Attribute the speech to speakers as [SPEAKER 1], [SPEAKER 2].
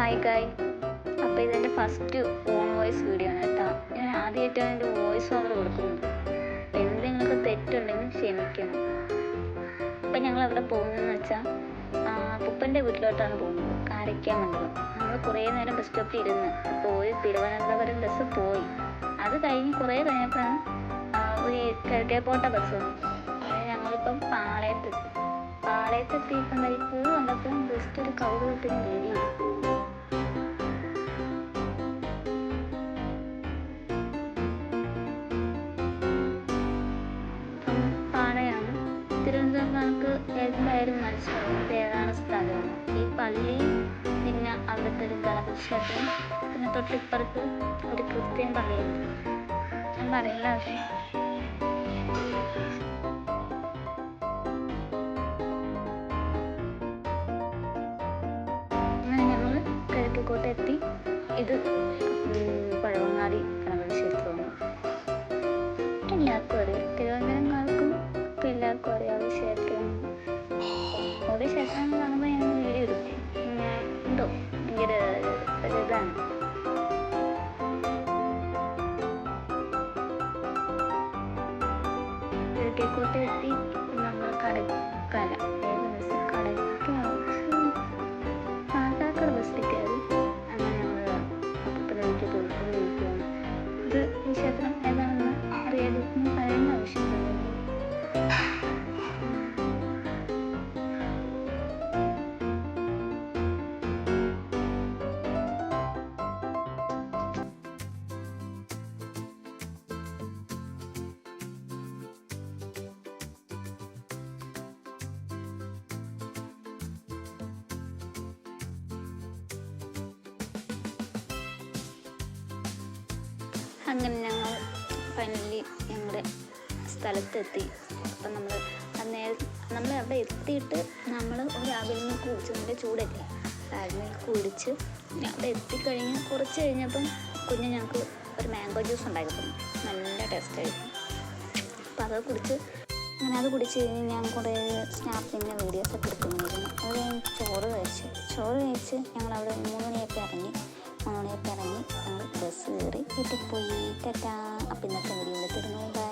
[SPEAKER 1] Hi ഗായ്, അപ്പോൾ ഇതെൻ്റെ ഫസ്റ്റ് ഓൺ വോയിസ് വീഡിയോ ആണ് കേട്ടോ. ഞാൻ ആദ്യമായിട്ടാണ് എൻ്റെ വോയിസ് ഓവർ കൊടുക്കുന്നത്. എന്തെങ്കിലുമൊക്കെ തെറ്റുണ്ടെങ്കിൽ ക്ഷമിക്കണം. ഇപ്പം ഞങ്ങൾ അവിടെ പോകുന്നതെന്ന് വെച്ചാൽ പുപ്പൻ്റെ വീട്ടിലോട്ടാണ് പോകുന്നത്, കാരയ്ക്കാൻ മണ്ഡലം. നമ്മൾ കുറേ നേരം ബസ് സ്റ്റോപ്പിൽ ഇരുന്ന് പോയി, തിരുവനന്തപുരം ബസ് പോയി. അത് കഴിഞ്ഞ് കുറേ കഴിഞ്ഞപ്പോഴാണ് ഒരു കിഴക്കേപ്പോട്ട ബസ് വന്നു. ഞങ്ങളിപ്പം പാളയത്തെത്തിയപ്പം പൂ കണ്ടപ്പോൾ ജസ്റ്റ് ഒരു കൗതുകത്തിന് വീഡിയോ. പാളയാണ് തിരുവനന്തപുരംകാർക്ക് എന്തായാലും മനസ്സിലാവും ഏതാണ് സ്ഥലം. ഈ പള്ളി, പിന്നെ അവിടുത്തെ ഒരു ഗണപതിക്ഷേത്രം, പിന്നെ തൊട്ടിപ്പുറത്ത് ഒരു ക്രിസ്ത്യൻ പള്ളിയുണ്ട്. ഞാൻ പറയില്ല, പക്ഷേ അങ്ങനെ ഞങ്ങൾ കിഴക്കേക്കോട്ട എത്തി. ഇത് പഴവങ്ങാടി ഗണപതി ക്ഷേത്രമാണ്. എല്ലാവർക്കും അറിയാം, തിരുവനന്തപുരംകാർക്കും ഇപ്പം എല്ലാവർക്കും അറിയാം ഒരു ക്ഷേത്രമാണ്. ഒരു ക്ഷേത്രം കാണുമ്പോൾ ഞാൻ വീഡിയോ എടുക്കും. എന്തോ ഭയങ്കര ഒരു ഇതാണ്. കിഴക്കേക്കോട്ട എത്തി. നമ്മൾ കടക്കല പാലക്കാട് ബസ്സിൽ കയറി. അങ്ങനെ ഞങ്ങൾ അപ്പൂപ്പൻ്റെ വീട്ടിൽ പോയിക്കൊണ്ടിരിക്കുകയാണ്. ഇത് ഈ ക്ഷേത്രം ഏതാണെന്ന് അറിയാതെ പറയേണ്ട ആവശ്യമില്ല. അങ്ങനെ ഞങ്ങൾ ഫൈനലി ഞങ്ങളുടെ സ്ഥലത്തെത്തി. അപ്പം നമ്മൾ അവിടെ എത്തിയിട്ട് നമ്മൾ ഒരു അവിൽ മിൽക്ക് കുടിച്ചു. നല്ല ചൂടല്ലേ, അവിൽ മിൽക്ക് കുടിച്ച് അവിടെ എത്തിക്കഴിഞ്ഞ് കുറച്ച് കഴിഞ്ഞപ്പം കുഞ്ഞ് ഞങ്ങൾക്ക് ഒരു മാംഗോ ജ്യൂസ് ഉണ്ടായിരുന്നു. നല്ല ടേസ്റ്റായിരുന്നു. അപ്പം അത് കുടിച്ച് കഴിഞ്ഞ് ഞാൻ കുറേ സ്നാപ്പിൻ്റെ വീഡിയോസൊക്കെ എടുക്കുന്നുണ്ടായിരുന്നു. അത് കഴിഞ്ഞ് ചോറ് കഴിച്ച് ഞങ്ങൾ അവിടെ 3 മണിയായപ്പോൾ ഇറങ്ങി. ഞങ്ങൾ ബസ് കയറി വീട്ടിൽ പോയി. ടാറ്റാ. അപ്പം ഇന്നത്തെ വീഡിയോയിൽ തീർന്നു. ബൈ.